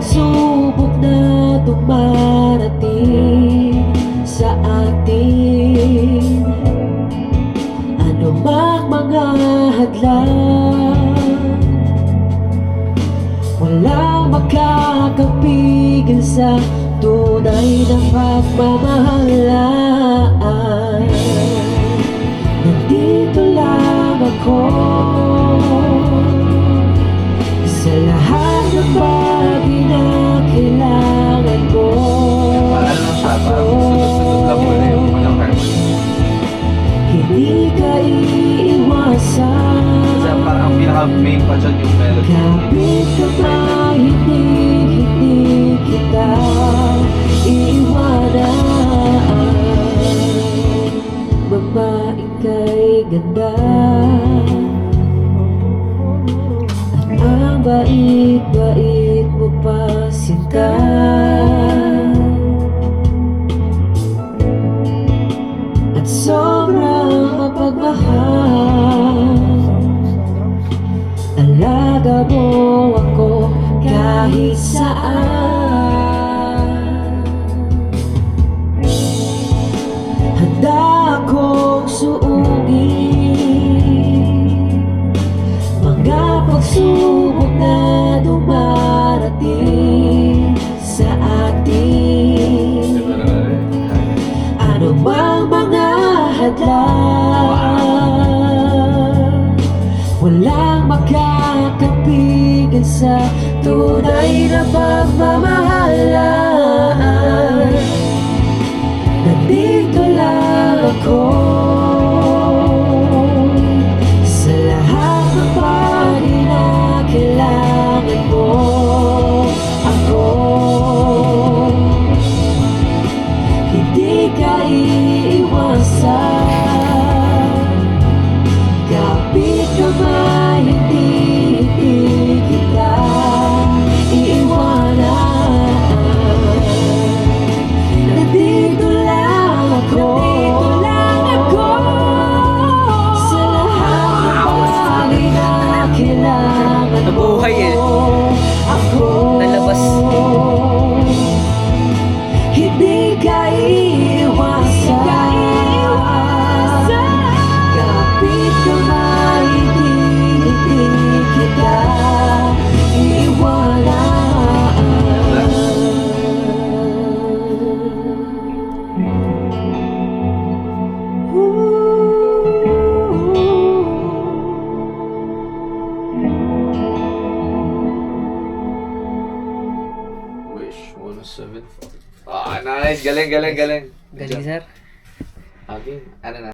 pagsubok na dumarating sa atin, anumang mga hadlang, walang makakapigil sa tunay na pagmamahalan. Nandito lang ako sa lahat ng bagay na kailangan mo. Parang siya, parang sunod-sunod lang muna yung walang harmony. Hindi ka iiwasan. Kasi parang ang pinaka-main pa dyan yung melody. Kapit ka ba, hindi kita iiwanan. Babaeng kay ganda, ang bait-bait mo pa, sinta. At sobrang mapagmahal, alaga mo ako kahit saan. Handa akong suugin mga pagsubok na dumarating sa atin, ano bang mga hadlang, walang makakapigil sa tunay na pagmamahalan. Nandito lang ako sa lahat ng bagay na kailangan mo. Ako, hindi ka iiwasan. Kapit ka ba, hindi kita iiwanan. Nandito lang ako sa lahat ng bagay na kailangan mo. Nabuhay eh. Ako, Nalabas. hindi ka iiwasan. Kapit ka ba, hindi kita Wish 107. Ah, nice. Galing. Galing, sir. Okay, ano na?